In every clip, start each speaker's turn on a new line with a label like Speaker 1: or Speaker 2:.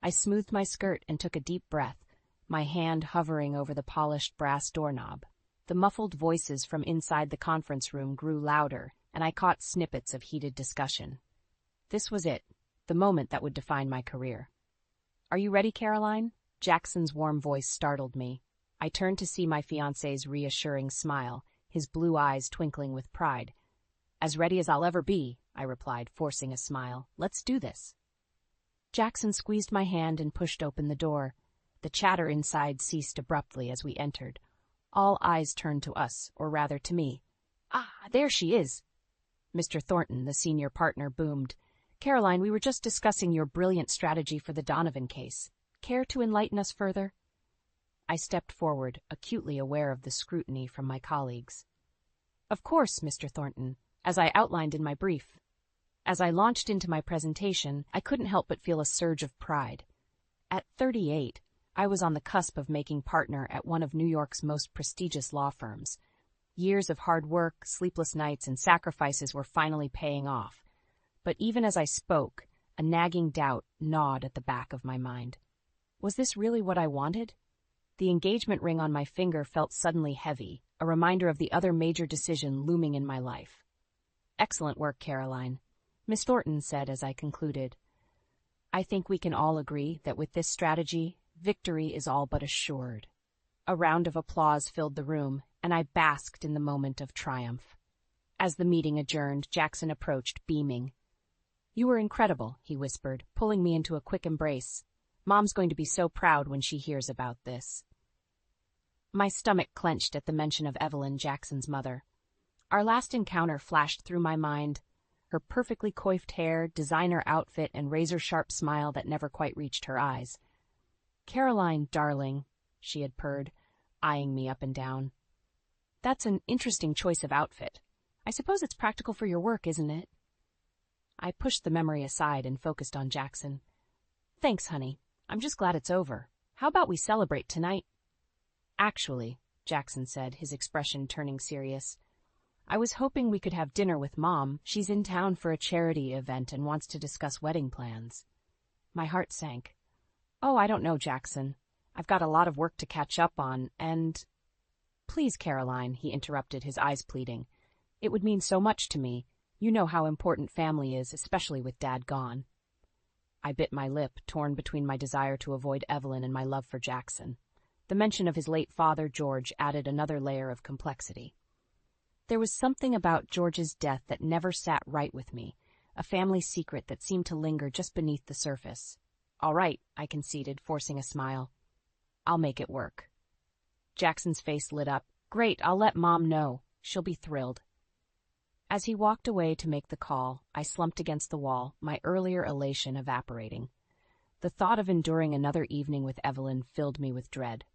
Speaker 1: I smoothed my skirt and took a deep breath, my hand hovering over the polished brass doorknob. The muffled voices from inside the conference room grew louder, and I caught snippets of heated discussion. This was it, the moment that would define my career. "Are you ready, Caroline?" Jackson's warm voice startled me. I turned to see my fiancé's reassuring smile, his blue eyes twinkling with pride. "As ready as I'll ever be," I replied, forcing a smile. "Let's do this." Jackson squeezed my hand and pushed open the door. The chatter inside ceased abruptly as we entered. All eyes turned to us, or rather to me. "Ah, there she is!" Mr. Thornton, the senior partner, boomed. "Caroline, we were just discussing your brilliant strategy for the Donovan case. Care to enlighten us further?" I stepped forward, acutely aware of the scrutiny from my colleagues. "Of course, Mr. Thornton, as I outlined in my brief." As I launched into my presentation, I couldn't help but feel a surge of pride. At 38, I was on the cusp of making partner at one of New York's most prestigious law firms. Years of hard work, sleepless nights, and sacrifices were finally paying off. But even as I spoke, a nagging doubt gnawed at the back of my mind. Was this really what I wanted? The engagement ring on my finger felt suddenly heavy, a reminder of the other major decision looming in my life. "Excellent work, Caroline," Miss Thornton said as I concluded. "I think we can all agree that with this strategy, victory is all but assured." A round of applause filled the room, and I basked in the moment of triumph. As the meeting adjourned, Jackson approached, beaming. "You were incredible," he whispered, pulling me into a quick embrace. "Mom's going to be so proud when she hears about this." My stomach clenched at the mention of Evelyn, Jackson's mother. Our last encounter flashed through my mind. Her perfectly coiffed hair, designer outfit, and razor-sharp smile that never quite reached her eyes. "Caroline, darling," she had purred, eyeing me up and down. "That's an interesting choice of outfit. I suppose it's practical for your work, isn't it?" I pushed the memory aside and focused on Jackson. "Thanks, honey. I'm just glad it's over. How about we celebrate tonight?" "Actually," Jackson said, his expression turning serious, "I was hoping we could have dinner with Mom. She's in town for a charity event and wants to discuss wedding plans." My heart sank. "Oh, I don't know, Jackson. I've got a lot of work to catch up on, and—" "Please, Caroline," he interrupted, his eyes pleading. "It would mean so much to me. You know how important family is, especially with Dad gone." I bit my lip, torn between my desire to avoid Evelyn and my love for Jackson. The mention of his late father, George, added another layer of complexity. There was something about George's death that never sat right with me, a family secret that seemed to linger just beneath the surface. "All right," I conceded, forcing a smile. "I'll make it work." Jackson's face lit up. "Great, I'll let Mom know. She'll be thrilled." As he walked away to make the call, I slumped against the wall, my earlier elation evaporating. The thought of enduring another evening with Evelyn filled me with dread.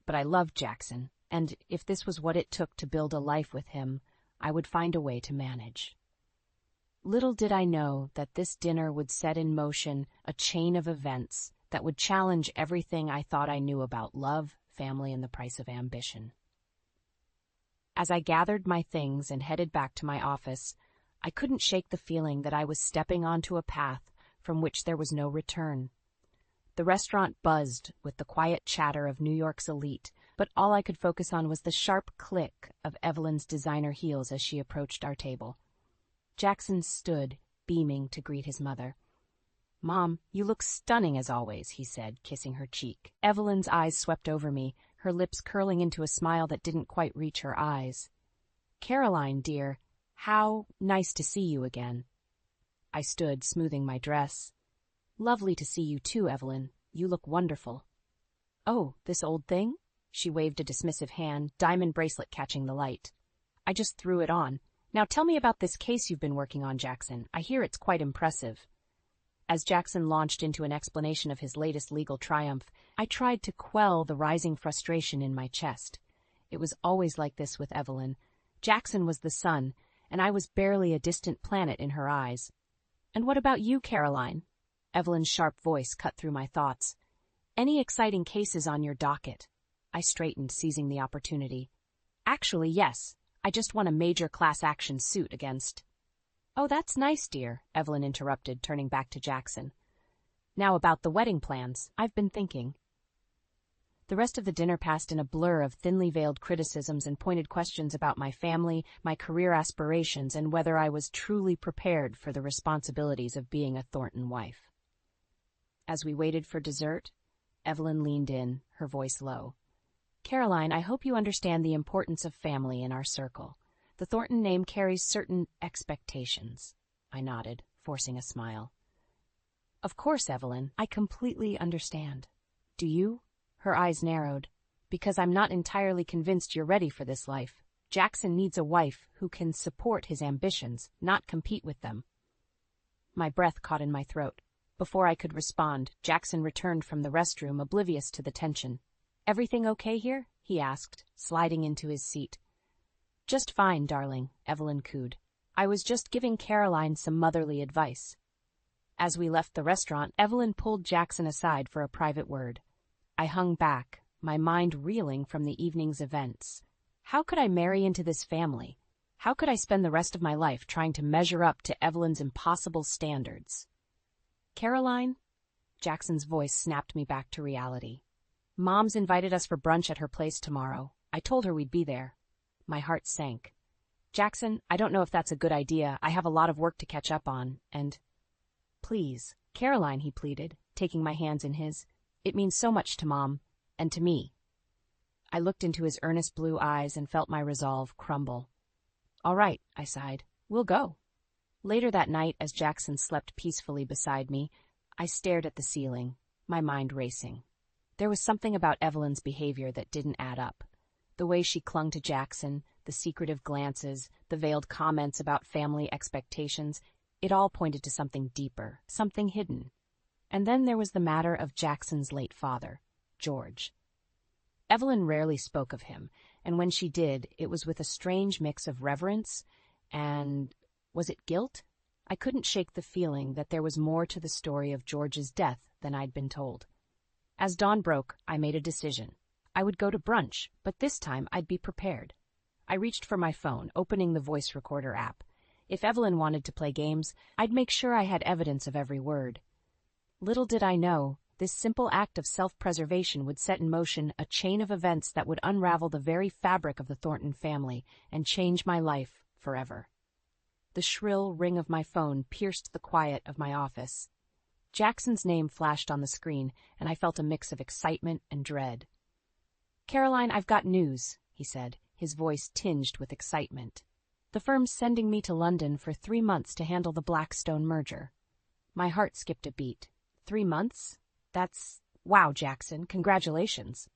Speaker 1: But I loved Jackson, and if this was what it took to build a life with him, I would find a way to manage. Little did I know that this dinner would set in motion a chain of events that would challenge everything I thought I knew about love, family, and the price of ambition. As I gathered my things and headed back to my office, I couldn't shake the feeling that I was stepping onto a path from which there was no return. The restaurant buzzed with the quiet chatter of New York's elite, but all I could focus on was the sharp click of Evelyn's designer heels as she approached our table. Jackson stood, beaming, to greet his mother. "Mom, you look stunning as always," he said, kissing her cheek. Evelyn's eyes swept over me, her lips curling into a smile that didn't quite reach her eyes. "Caroline, dear, how nice to see you again." I stood, smoothing my dress. "Lovely to see you too, Evelyn. You look wonderful." "Oh, this old thing?" She waved a dismissive hand, diamond bracelet catching the light. "I just threw it on. Now tell me about this case you've been working on, Jackson. I hear it's quite impressive." As Jackson launched into an explanation of his latest legal triumph, I tried to quell the rising frustration in my chest. It was always like this with Evelyn. Jackson was the sun, and I was barely a distant planet in her eyes. "And what about you, Caroline?" Evelyn's sharp voice cut through my thoughts. "Any exciting cases on your docket?" I straightened, seizing the opportunity. "Actually, yes. I just won a major class action suit against—" "Oh, that's nice, dear," Evelyn interrupted, turning back to Jackson. Now about the wedding plans, I've been thinking. The rest of the dinner passed in a blur of thinly veiled criticisms and pointed questions about my family, my career aspirations, and whether I was truly prepared for the responsibilities of being a Thornton wife. As we waited for dessert, Evelyn leaned in, her voice low. "Caroline, I hope you understand the importance of family in our circle. The Thornton name carries certain expectations." I nodded, forcing a smile. "Of course, Evelyn, I completely understand. Do you?" Her eyes narrowed. "Because I'm not entirely convinced you're ready for this life. Jackson needs a wife who can support his ambitions, not compete with them." My breath caught in my throat. Before I could respond, Jackson returned from the restroom, oblivious to the tension. "Everything okay here?" he asked, sliding into his seat. "Just fine, darling," Evelyn cooed. "I was just giving Caroline some motherly advice." As we left the restaurant, Evelyn pulled Jackson aside for a private word. I hung back, my mind reeling from the evening's events. How could I marry into this family? How could I spend the rest of my life trying to measure up to Evelyn's impossible standards? "Caroline?" Jackson's voice snapped me back to reality. "Mom's invited us for brunch at her place tomorrow. I told her we'd be there." My heart sank. "Jackson, I don't know if that's a good idea. I have a lot of work to catch up on, and—" "Please, Caroline," he pleaded, taking my hands in his. "It means so much to Mom, and to me." I looked into his earnest blue eyes and felt my resolve crumble. "All right," I sighed. "We'll go." Later that night, as Jackson slept peacefully beside me, I stared at the ceiling, my mind racing. There was something about Evelyn's behavior that didn't add up. The way she clung to Jackson, the secretive glances, the veiled comments about family expectations, it all pointed to something deeper, something hidden. And then there was the matter of Jackson's late father, George. Evelyn rarely spoke of him, and when she did, it was with a strange mix of reverence and, was it guilt? I couldn't shake the feeling that there was more to the story of George's death than I'd been told. As dawn broke, I made a decision. I would go to brunch, but this time I'd be prepared. I reached for my phone, opening the voice recorder app. If Evelyn wanted to play games, I'd make sure I had evidence of every word. Little did I know, this simple act of self-preservation would set in motion a chain of events that would unravel the very fabric of the Thornton family and change my life forever. The shrill ring of my phone pierced the quiet of my office. Jackson's name flashed on the screen, and I felt a mix of excitement and dread. "Caroline, I've got news," he said, his voice tinged with excitement. "The firm's sending me to London for 3 months to handle the Blackstone merger." My heart skipped a beat. 3 months? Wow, Jackson, congratulations.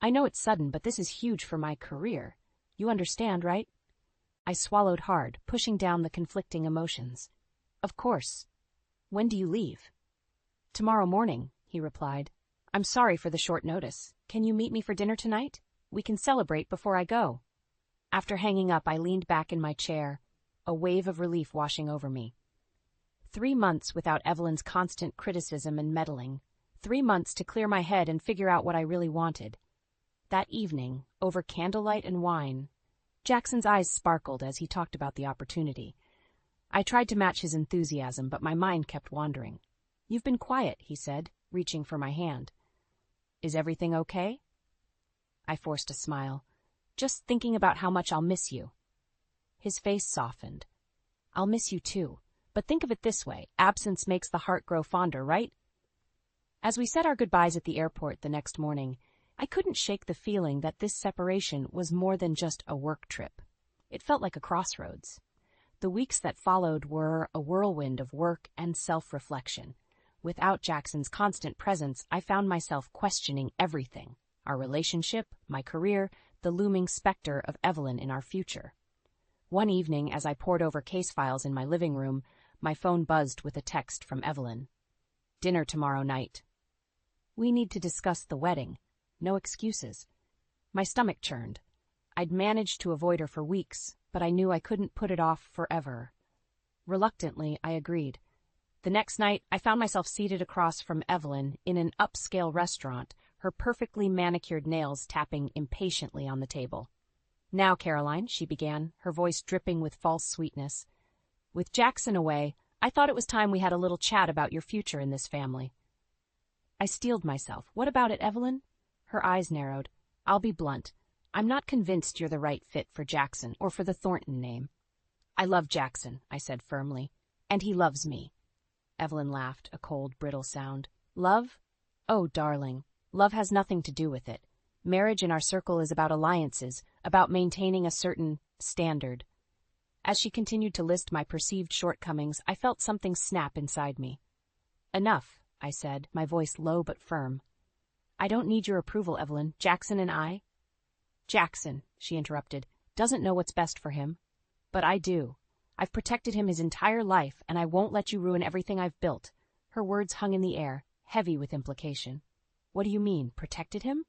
Speaker 1: I know it's sudden, but this is huge for my career. You understand, right? I swallowed hard, pushing down the conflicting emotions. Of course. When do you leave? Tomorrow morning, he replied. I'm sorry for the short notice. Can you meet me for dinner tonight? We can celebrate before I go. After hanging up, I leaned back in my chair, a wave of relief washing over me. 3 months without Evelyn's constant criticism and meddling. 3 months to clear my head and figure out what I really wanted. That evening, over candlelight and wine, Jackson's eyes sparkled as he talked about the opportunity. I tried to match his enthusiasm, but my mind kept wandering. You've been quiet, he said, reaching for my hand. Is everything okay? I forced a smile. Just thinking about how much I'll miss you. His face softened. I'll miss you too. But think of it this way, absence makes the heart grow fonder, right? As we said our goodbyes at the airport the next morning, I couldn't shake the feeling that this separation was more than just a work trip. It felt like a crossroads. The weeks that followed were a whirlwind of work and self-reflection. Without Jackson's constant presence, I found myself questioning everything. Our relationship, my career, the looming specter of Evelyn in our future. One evening, as I pored over case files in my living room, my phone buzzed with a text from Evelyn. Dinner tomorrow night. We need to discuss the wedding. No excuses. My stomach churned. I'd managed to avoid her for weeks, but I knew I couldn't put it off forever. Reluctantly, I agreed. The next night, I found myself seated across from Evelyn in an upscale restaurant, her perfectly manicured nails tapping impatiently on the table. Now, Caroline, she began, her voice dripping with false sweetness. With Jackson away, I thought it was time we had a little chat about your future in this family. I steeled myself. What about it, Evelyn? Her eyes narrowed. I'll be blunt. I'm not convinced you're the right fit for Jackson or for the Thornton name. I love Jackson, I said firmly. And he loves me. Evelyn laughed, a cold, brittle sound. Love? Oh, darling, love has nothing to do with it. Marriage in our circle is about alliances, about maintaining a certain standard. As she continued to list my perceived shortcomings, I felt something snap inside me. Enough, I said, my voice low but firm. I don't need your approval, Evelyn. Jackson and I— Jackson, she interrupted, doesn't know what's best for him. But I do. I've protected him his entire life, and I won't let you ruin everything I've built. Her words hung in the air, heavy with implication. What do you mean, protected him?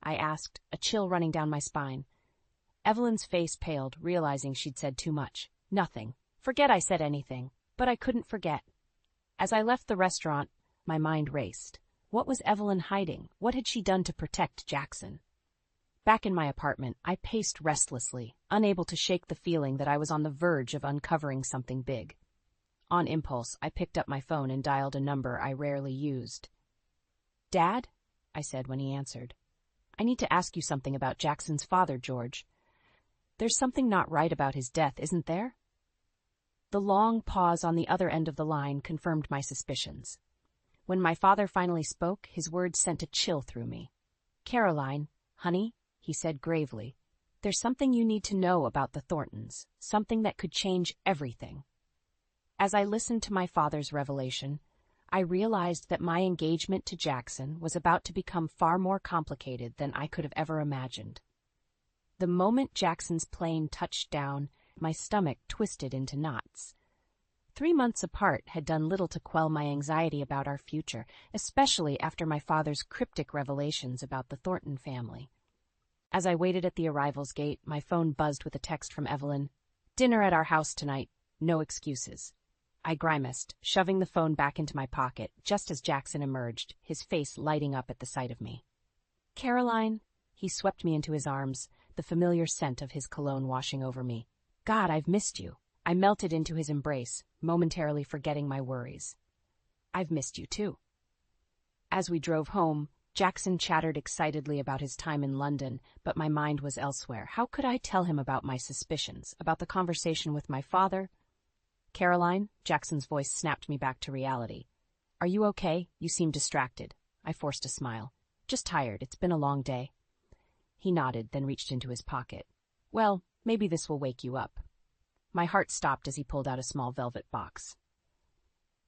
Speaker 1: I asked, a chill running down my spine. Evelyn's face paled, realizing she'd said too much. Nothing. Forget I said anything. But I couldn't forget. As I left the restaurant, my mind raced. What was Evelyn hiding? What had she done to protect Jackson? Back in my apartment, I paced restlessly, unable to shake the feeling that I was on the verge of uncovering something big. On impulse, I picked up my phone and dialed a number I rarely used. Dad? I said when he answered. I need to ask you something about Jackson's father, George. There's something not right about his death, isn't there? The long pause on the other end of the line confirmed my suspicions. When my father finally spoke, his words sent a chill through me. Caroline, honey, he said gravely, there's something you need to know about the Thorntons, something that could change everything. As I listened to my father's revelation, I realized that my engagement to Jackson was about to become far more complicated than I could have ever imagined. The moment Jackson's plane touched down, my stomach twisted into knots. 3 months apart had done little to quell my anxiety about our future, especially after my father's cryptic revelations about the Thornton family. As I waited at the arrivals gate, my phone buzzed with a text from Evelyn. Dinner at our house tonight. No excuses. I grimaced, shoving the phone back into my pocket, just as Jackson emerged, his face lighting up at the sight of me. Caroline, he swept me into his arms, the familiar scent of his cologne washing over me. God, I've missed you. I melted into his embrace, momentarily forgetting my worries. I've missed you too. As we drove home, Jackson chattered excitedly about his time in London, but my mind was elsewhere. How could I tell him about my suspicions, about the conversation with my father? Caroline, Jackson's voice snapped me back to reality. Are you okay? You seem distracted. I forced a smile. Just tired. It's been a long day. He nodded, then reached into his pocket. Well, maybe this will wake you up. My heart stopped as he pulled out a small velvet box.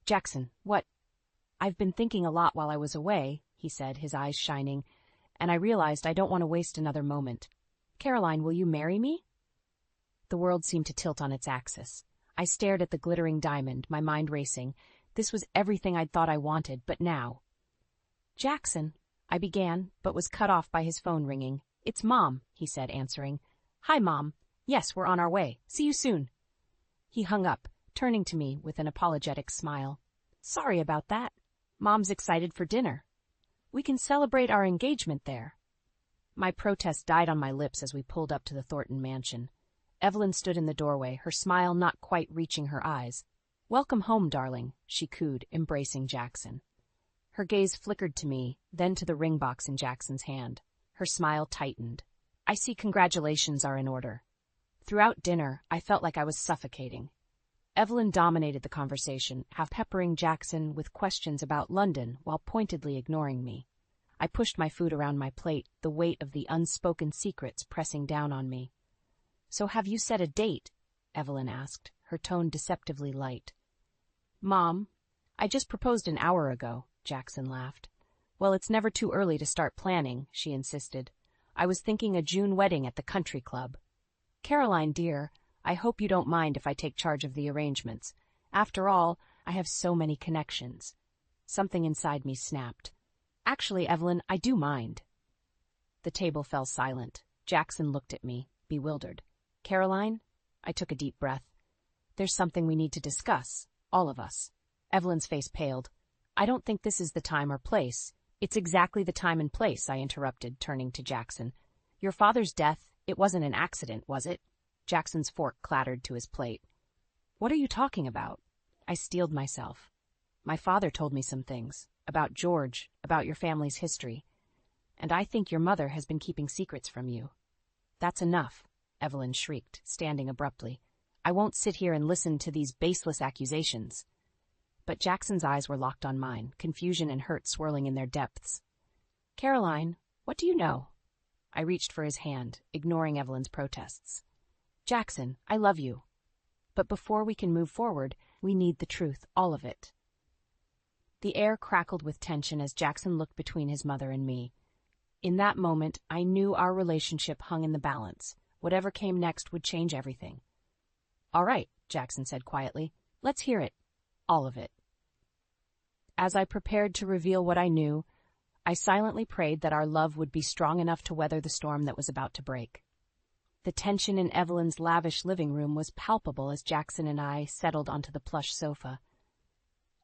Speaker 1: Jackson, what? I've been thinking a lot while I was away, he said, his eyes shining, and I realized I don't want to waste another moment. Caroline, will you marry me? The world seemed to tilt on its axis. I stared at the glittering diamond, my mind racing. This was everything I'd thought I wanted, but now. Jackson, I began, but was cut off by his phone ringing. It's Mom, he said, answering. Hi, Mom. Yes, we're on our way. See you soon. He hung up, turning to me with an apologetic smile. Sorry about that. Mom's excited for dinner. We can celebrate our engagement there. My protest died on my lips as we pulled up to the Thornton mansion. Evelyn stood in the doorway, her smile not quite reaching her eyes. Welcome home, darling, she cooed, embracing Jackson. Her gaze flickered to me, then to the ring box in Jackson's hand. Her smile tightened. I see congratulations are in order. Throughout dinner, I felt like I was suffocating. Evelyn dominated the conversation, half peppering Jackson with questions about London while pointedly ignoring me. I pushed my food around my plate, the weight of the unspoken secrets pressing down on me. So have you set a date? Evelyn asked, her tone deceptively light. Mom, I just proposed an hour ago, Jackson laughed. Well, it's never too early to start planning, she insisted. I was thinking a June wedding at the country club. Caroline, dear, I hope you don't mind if I take charge of the arrangements. After all, I have so many connections. Something inside me snapped. Actually, Evelyn, I do mind. The table fell silent. Jackson looked at me, bewildered. Caroline? I took a deep breath. There's something we need to discuss, all of us. Evelyn's face paled. I don't think this is the time or place. It's exactly the time and place, I interrupted, turning to Jackson. Your father's death, it wasn't an accident, was it? Jackson's fork clattered to his plate. What are you talking about? I steeled myself. My father told me some things. about George, about your family's history. And I think your mother has been keeping secrets from you." "That's enough," Evelyn shrieked, standing abruptly. "I won't sit here and listen to these baseless accusations." But Jackson's eyes were locked on mine, confusion and hurt swirling in their depths. "Caroline, what do you know?" I reached for his hand, ignoring Evelyn's protests. "Jackson, I love you. But before we can move forward, we need the truth, all of it." The air crackled with tension as Jackson looked between his mother and me. In that moment, I knew our relationship hung in the balance. Whatever came next would change everything. "All right," Jackson said quietly. "Let's hear it. All of it." As I prepared to reveal what I knew, I silently prayed that our love would be strong enough to weather the storm that was about to break. The tension in Evelyn's lavish living room was palpable as Jackson and I settled onto the plush sofa.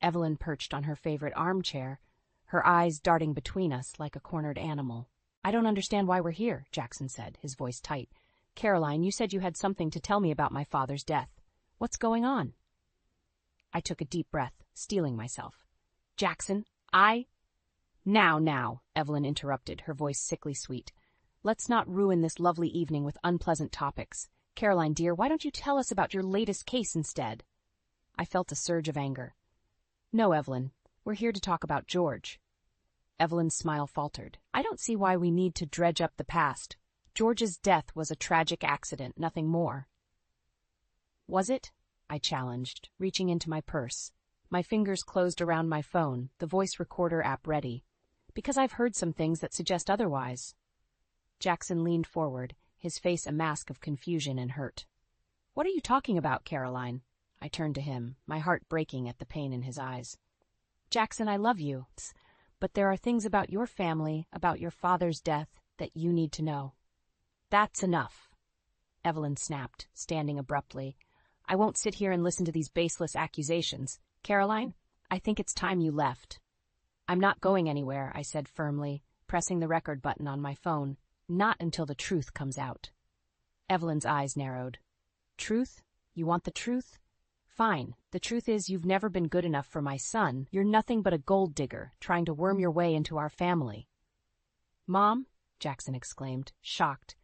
Speaker 1: Evelyn perched on her favorite armchair, her eyes darting between us like a cornered animal. "I don't understand why we're here," Jackson said, his voice tight. "Caroline, you said you had something to tell me about my father's death. What's going on?" I took a deep breath, steeling myself. "Jackson, Now," Evelyn interrupted, her voice sickly sweet. "Let's not ruin this lovely evening with unpleasant topics. Caroline, dear, why don't you tell us about your latest case instead?" I felt a surge of anger. "No, Evelyn, we're here to talk about George." Evelyn's smile faltered. "I don't see why we need to dredge up the past. George's death was a tragic accident, nothing more." "Was it?" I challenged, reaching into my purse. My fingers closed around my phone, the voice recorder app ready. "Because I've heard some things that suggest otherwise." Jackson leaned forward, his face a mask of confusion and hurt. "What are you talking about, Caroline?" I turned to him, my heart breaking at the pain in his eyes. "Jackson, I love you, but there are things about your family, about your father's death, that you need to know." "That's enough," Evelyn snapped, standing abruptly. "I won't sit here and listen to these baseless accusations. Caroline, I think it's time you left." "I'm not going anywhere," I said firmly, pressing the record button on my phone. "Not until the truth comes out." Evelyn's eyes narrowed. "Truth? You want the truth? Fine. The truth is you've never been good enough for my son. You're nothing but a gold digger, trying to worm your way into our family." "Mom?" Jackson exclaimed, shocked.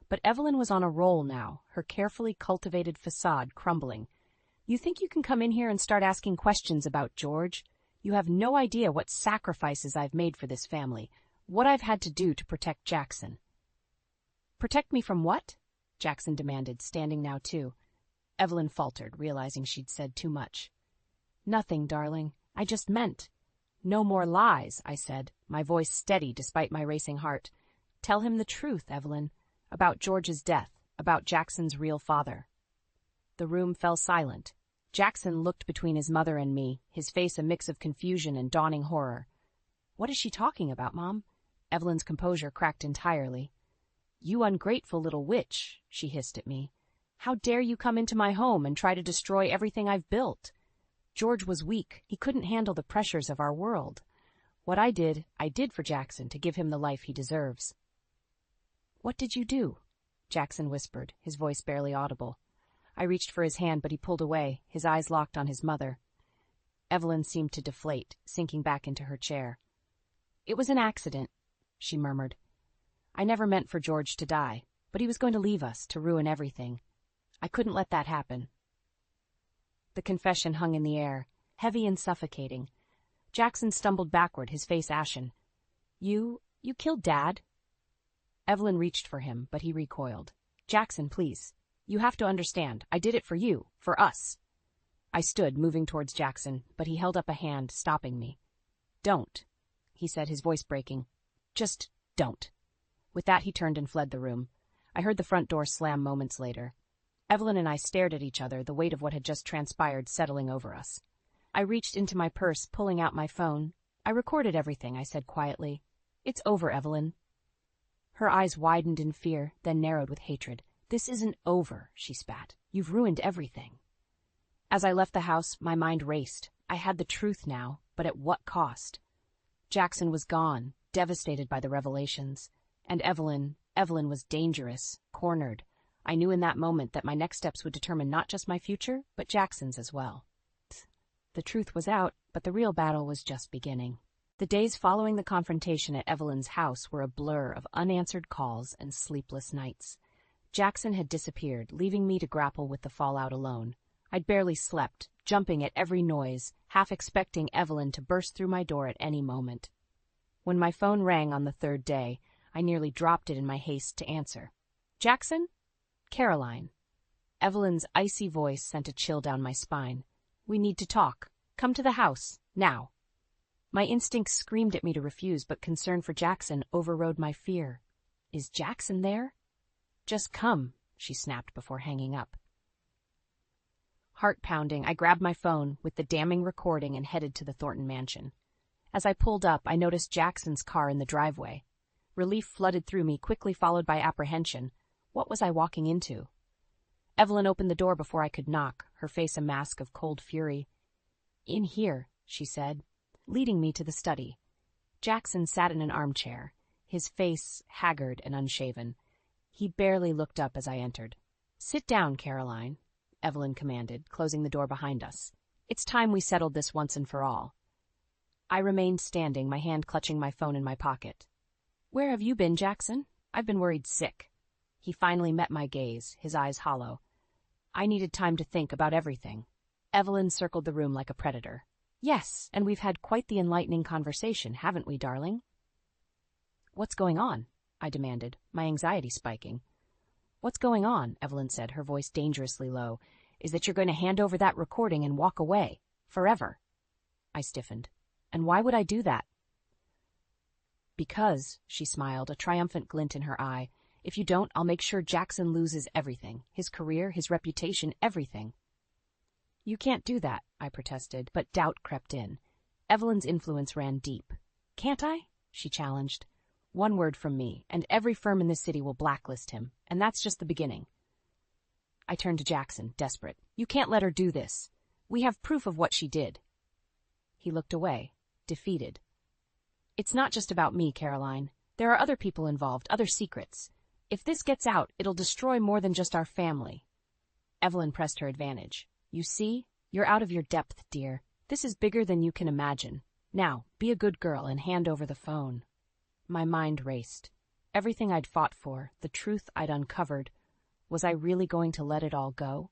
Speaker 1: But Evelyn was on a roll now, her carefully cultivated facade crumbling. "You think you can come in here and start asking questions about George? You have no idea what sacrifices I've made for this family, what I've had to do to protect Jackson." "Protect me from what?" Jackson demanded, standing now too. Evelyn faltered, realizing she'd said too much. "Nothing, darling. I just meant." "No more lies," I said, my voice steady despite my racing heart. "Tell him the truth, Evelyn, about George's death, about Jackson's real father." The room fell silent. Jackson looked between his mother and me, his face a mix of confusion and dawning horror. "What is she talking about, Mom?" Evelyn's composure cracked entirely. "You ungrateful little witch," she hissed at me. "How dare you come into my home and try to destroy everything I've built? George was weak. He couldn't handle the pressures of our world. What I did for Jackson to give him the life he deserves." "What did you do?" Jackson whispered, his voice barely audible. I reached for his hand, but he pulled away, his eyes locked on his mother. Evelyn seemed to deflate, sinking back into her chair. "It was an accident," she murmured. "I never meant for George to die, but he was going to leave us, to ruin everything. I couldn't let that happen." The confession hung in the air, heavy and suffocating. Jackson stumbled backward, his face ashen. You killed Dad?" Evelyn reached for him, but he recoiled. "Jackson, please. You have to understand. I did it for you, for us." I stood, moving towards Jackson, but he held up a hand, stopping me. "Don't," he said, his voice breaking. "Just don't." With that, he turned and fled the room. I heard the front door slam moments later. Evelyn and I stared at each other, the weight of what had just transpired settling over us. I reached into my purse, pulling out my phone. "I recorded everything," I said quietly. "It's over, Evelyn." Her eyes widened in fear, then narrowed with hatred. "This isn't over," she spat. "You've ruined everything." As I left the house, my mind raced. I had the truth now, but at what cost? Jackson was gone, devastated by the revelations. And Evelyn was dangerous, cornered. I knew in that moment that my next steps would determine not just my future, but Jackson's as well. The truth was out, but the real battle was just beginning. The days following the confrontation at Evelyn's house were a blur of unanswered calls and sleepless nights. Jackson had disappeared, leaving me to grapple with the fallout alone. I'd barely slept, jumping at every noise, half expecting Evelyn to burst through my door at any moment. When my phone rang on the third day, I nearly dropped it in my haste to answer. "Jackson?" "Caroline." Evelyn's icy voice sent a chill down my spine. "We need to talk. Come to the house, now." My instincts screamed at me to refuse, but concern for Jackson overrode my fear. "Is Jackson there?" "Just come," she snapped before hanging up. Heart pounding, I grabbed my phone with the damning recording and headed to the Thornton mansion. As I pulled up, I noticed Jackson's car in the driveway. Relief flooded through me, quickly followed by apprehension. What was I walking into? Evelyn opened the door before I could knock, her face a mask of cold fury. "In here," she said, leading me to the study. Jackson sat in an armchair, his face haggard and unshaven. He barely looked up as I entered. "Sit down, Caroline," Evelyn commanded, closing the door behind us. "It's time we settled this once and for all." I remained standing, my hand clutching my phone in my pocket. "Where have you been, Jackson? I've been worried sick." He finally met my gaze, his eyes hollow. I needed time to think about everything. Evelyn circled the room like a predator. "Yes, and we've had quite the enlightening conversation, haven't we, darling?" "What's going on?" I demanded, my anxiety spiking. "What's going on," Evelyn said, her voice dangerously low, "is that you're going to hand over that recording and walk away. Forever." I stiffened. "And why would I do that?" "Because," she smiled, a triumphant glint in her eye, "if you don't, I'll make sure Jackson loses everything. His career, his reputation, everything." "You can't do that," I protested, but doubt crept in. Evelyn's influence ran deep. "Can't I?" she challenged. "One word from me, and every firm in this city will blacklist him, and that's just the beginning." I turned to Jackson, desperate. "You can't let her do this. We have proof of what she did." He looked away, defeated. "It's not just about me, Caroline. There are other people involved, other secrets. If this gets out, it'll destroy more than just our family." Evelyn pressed her advantage. "You see? You're out of your depth, dear. This is bigger than you can imagine. Now, be a good girl and hand over the phone." My mind raced. Everything I'd fought for, the truth I'd uncovered, was I really going to let it all go?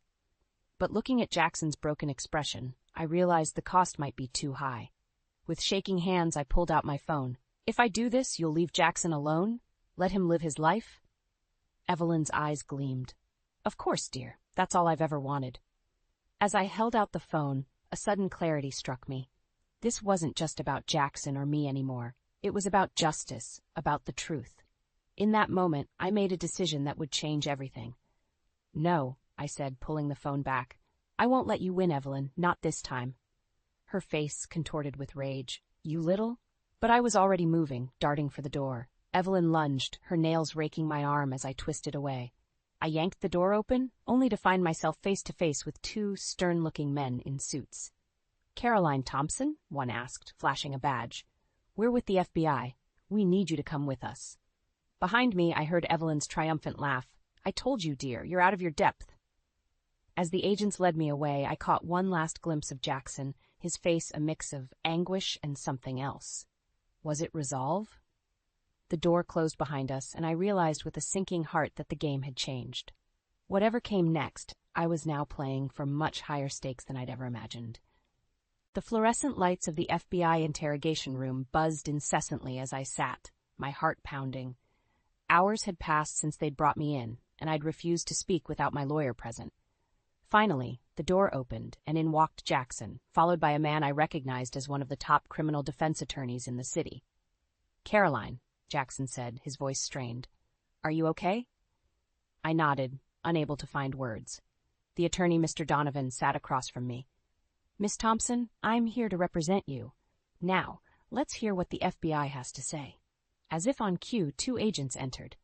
Speaker 1: But looking at Jackson's broken expression, I realized the cost might be too high. With shaking hands, I pulled out my phone. "If I do this, you'll leave Jackson alone? Let him live his life?" Evelyn's eyes gleamed. "Of course, dear. That's all I've ever wanted." As I held out the phone, a sudden clarity struck me. This wasn't just about Jackson or me anymore. It was about justice, about the truth. In that moment, I made a decision that would change everything. "No," I said, pulling the phone back. "I won't let you win, Evelyn, not this time." Her face contorted with rage. "You little—" But I was already moving, darting for the door. Evelyn lunged, her nails raking my arm as I twisted away. I yanked the door open, only to find myself face to face with two stern-looking men in suits. "Caroline Thompson?" one asked, flashing a badge. "We're with the FBI. We need you to come with us." Behind me, I heard Evelyn's triumphant laugh. "I told you, dear, you're out of your depth." As the agents led me away, I caught one last glimpse of Jackson, his face a mix of anguish and something else. Was it resolve? The door closed behind us, and I realized with a sinking heart that the game had changed. Whatever came next, I was now playing for much higher stakes than I'd ever imagined. The fluorescent lights of the FBI interrogation room buzzed incessantly as I sat, my heart pounding. Hours had passed since they'd brought me in, and I'd refused to speak without my lawyer present. Finally, the door opened, and in walked Jackson, followed by a man I recognized as one of the top criminal defense attorneys in the city. "Caroline," Jackson said, his voice strained. "Are you okay?" I nodded, unable to find words. The attorney, Mr. Donovan, sat across from me. "Miss Thompson, I'm here to represent you. Now, let's hear what the FBI has to say." As if on cue, two agents entered.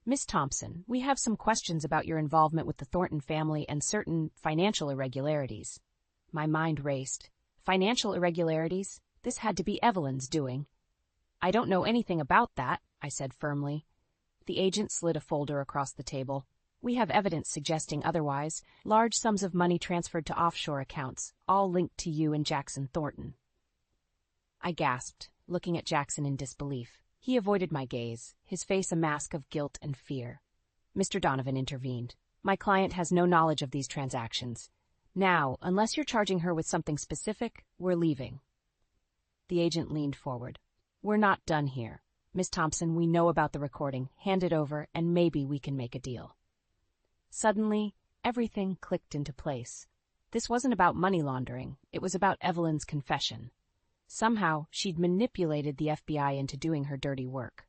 Speaker 1: "Miss Thompson, we have some questions about your involvement with the Thornton family and certain financial irregularities." My mind raced. Financial irregularities? This had to be Evelyn's doing. "I don't know anything about that," I said firmly. The agent slid a folder across the table. "We have evidence suggesting otherwise. Large sums of money transferred to offshore accounts, all linked to you and Jackson Thornton." I gasped. looking at Jackson in disbelief. He avoided my gaze, his face a mask of guilt and fear. Mr. Donovan intervened. My client has no knowledge of these transactions. Now, unless you're charging her with something specific, we're leaving. The agent leaned forward. We're not done here. Miss Thompson, we know about the recording. Hand it over, and maybe we can make a deal. Suddenly, everything clicked into place. This wasn't about money laundering. It was about Evelyn's confession. Somehow, she'd manipulated the FBI into doing her dirty work.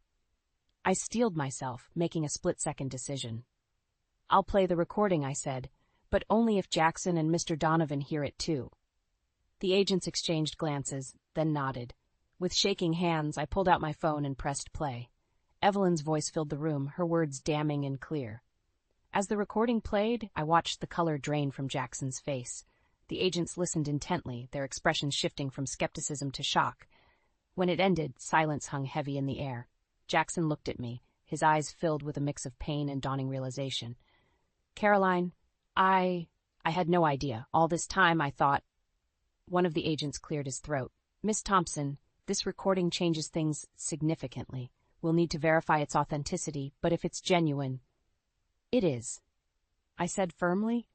Speaker 1: I steeled myself, making a split-second decision. I'll play the recording, I said, but only if Jackson and Mr. Donovan hear it too. The agents exchanged glances, then nodded. With shaking hands, I pulled out my phone and pressed play. Evelyn's voice filled the room, her words damning and clear. As the recording played, I watched the color drain from Jackson's face. The agents listened intently, their expressions shifting from skepticism to shock. When it ended, silence hung heavy in the air. Jackson looked at me, his eyes filled with a mix of pain and dawning realization. Caroline, I had no idea. All this time I thought... One of the agents cleared his throat. Miss Thompson, this recording changes things significantly. We'll need to verify its authenticity, but if it's genuine... It is, I said firmly,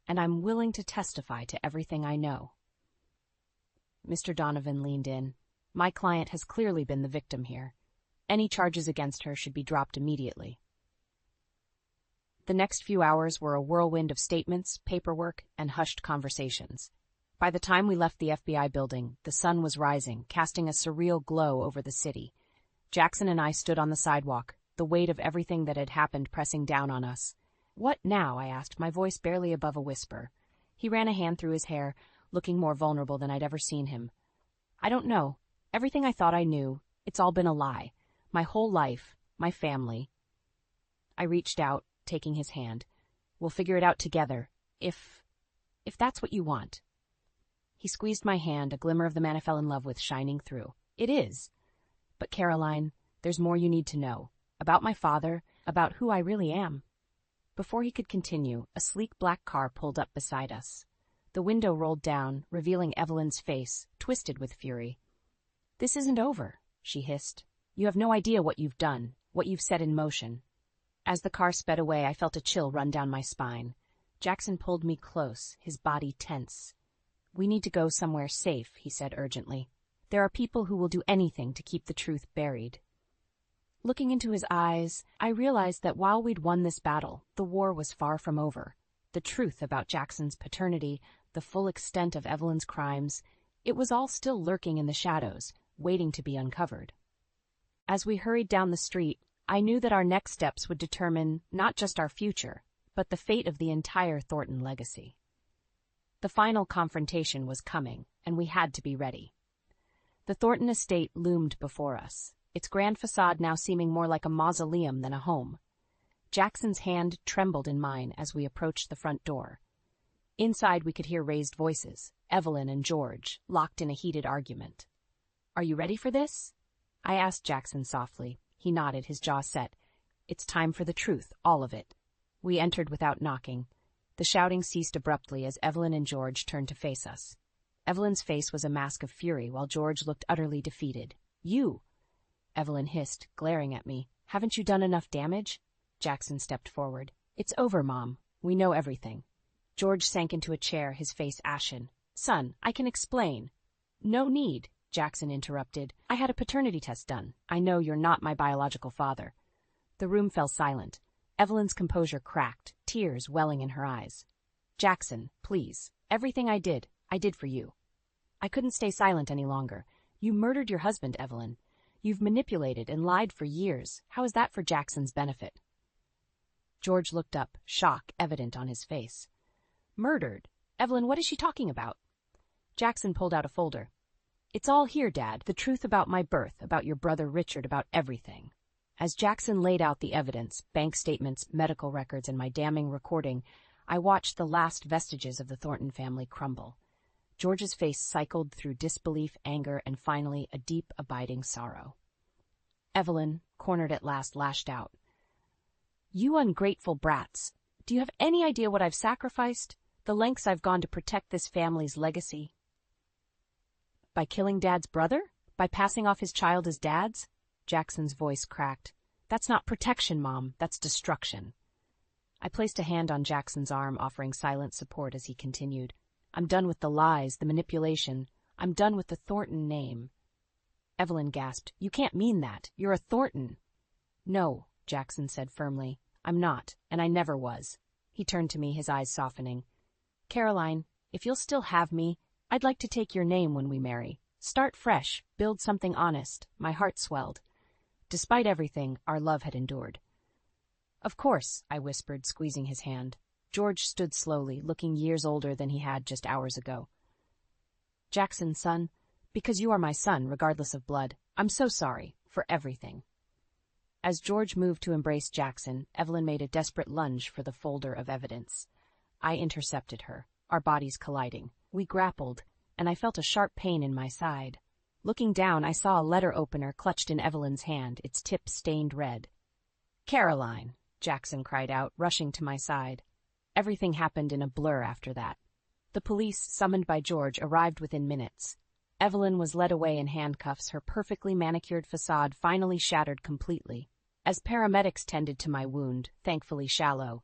Speaker 1: and I'm willing to testify to everything I know. Mr. Donovan leaned in. My client has clearly been the victim here. Any charges against her should be dropped immediately. The next few hours were a whirlwind of statements, paperwork, and hushed conversations. By the time we left the FBI building, the sun was rising, casting a surreal glow over the city. Jackson and I stood on the sidewalk, the weight of everything that had happened pressing down on us. What now? I asked, my voice barely above a whisper. He ran a hand through his hair, looking more vulnerable than I'd ever seen him. I don't know. Everything I thought I knew, it's all been a lie. My whole life, my family. I reached out, taking his hand. We'll figure it out together, if that's what you want. He squeezed my hand, a glimmer of the man I fell in love with shining through. It is. But Caroline, there's more you need to know. About my father, about who I really am. Before he could continue, a sleek black car pulled up beside us. The window rolled down, revealing Evelyn's face, twisted with fury. This isn't over, she hissed. You have no idea what you've done, what you've set in motion. As the car sped away, I felt a chill run down my spine. Jackson pulled me close, his body tense. We need to go somewhere safe, he said urgently. There are people who will do anything to keep the truth buried. Looking into his eyes, I realized that while we'd won this battle, the war was far from over. The truth about Jackson's paternity, the full extent of Evelyn's crimes, it was all still lurking in the shadows, waiting to be uncovered. As we hurried down the street, I knew that our next steps would determine not just our future, but the fate of the entire Thornton legacy. The final confrontation was coming, and we had to be ready. The Thornton estate loomed before us, its grand facade now seeming more like a mausoleum than a home. Jackson's hand trembled in mine as we approached the front door. Inside we could hear raised voices, Evelyn and George, locked in a heated argument. Are you ready for this? I asked Jackson softly. He nodded, his jaw set. It's time for the truth, all of it. We entered without knocking. The shouting ceased abruptly as Evelyn and George turned to face us. Evelyn's face was a mask of fury, while George looked utterly defeated. You! Evelyn hissed, glaring at me. Haven't you done enough damage? Jackson stepped forward. It's over, Mom. We know everything. George sank into a chair, his face ashen. Son, I can explain. No need, Jackson interrupted. I had a paternity test done. I know you're not my biological father. The room fell silent. Evelyn's composure cracked, tears welling in her eyes. Jackson, please. Everything I did for you. I couldn't stay silent any longer. You murdered your husband, Evelyn. You've manipulated and lied for years. How is that for Jackson's benefit? George looked up, shock evident on his face. Murdered? Evelyn, what is she talking about? Jackson pulled out a folder. It's all here, Dad. The truth about my birth, about your brother Richard, about everything. As Jackson laid out the evidence, bank statements, medical records, and my damning recording, I watched the last vestiges of the Thornton family crumble. George's face cycled through disbelief, anger, and finally a deep, abiding sorrow. Evelyn, cornered at last, lashed out. You ungrateful brats! Do you have any idea what I've sacrificed? The lengths I've gone to protect this family's legacy? By killing Dad's brother? By passing off his child as Dad's? Jackson's voice cracked. That's not protection, Mom. That's destruction. I placed a hand on Jackson's arm, offering silent support as he continued. I'm done with the lies, the manipulation. I'm done with the Thornton name. Evelyn gasped. You can't mean that. You're a Thornton. No, Jackson said firmly. I'm not, and I never was. He turned to me, his eyes softening. Caroline, if you'll still have me, I'd like to take your name when we marry. Start fresh, build something honest. My heart swelled. Despite everything, our love had endured. Of course, I whispered, squeezing his hand. George stood slowly, looking years older than he had just hours ago. Jackson, son, because you are my son, regardless of blood, I'm so sorry for everything. As George moved to embrace Jackson, Evelyn made a desperate lunge for the folder of evidence. I intercepted her, our bodies colliding. We grappled, and I felt a sharp pain in my side. Looking down, I saw a letter opener clutched in Evelyn's hand, its tip stained red. Caroline, Jackson cried out, rushing to my side. Everything happened in a blur after that. The police, summoned by George, arrived within minutes. Evelyn was led away in handcuffs, her perfectly manicured facade finally shattered completely. As paramedics tended to my wound, thankfully shallow,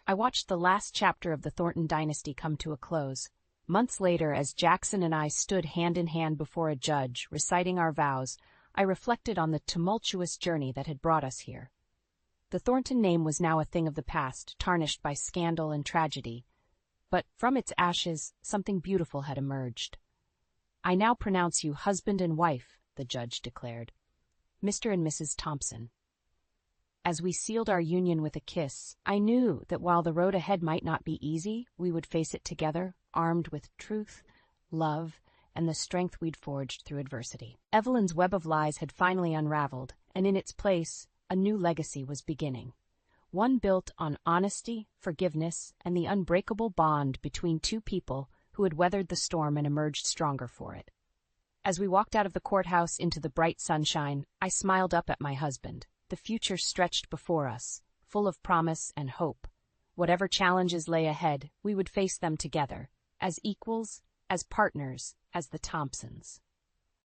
Speaker 1: I watched the last chapter of the Thornton dynasty come to a close. Months later, as Jackson and I stood hand in hand before a judge, reciting our vows, I reflected on the tumultuous journey that had brought us here. The Thornton name was now a thing of the past, tarnished by scandal and tragedy. But from its ashes, something beautiful had emerged. I now pronounce you husband and wife, the judge declared. Mr. and Mrs. Thompson. As we sealed our union with a kiss, I knew that while the road ahead might not be easy, we would face it together, armed with truth, love, and the strength we'd forged through adversity. Evelyn's web of lies had finally unraveled, and in its place, a new legacy was beginning. One built on honesty, forgiveness, and the unbreakable bond between two people who had weathered the storm and emerged stronger for it. As we walked out of the courthouse into the bright sunshine, I smiled up at my husband. The future stretched before us, full of promise and hope. Whatever challenges lay ahead, we would face them together, as equals, as partners, as the Thompsons.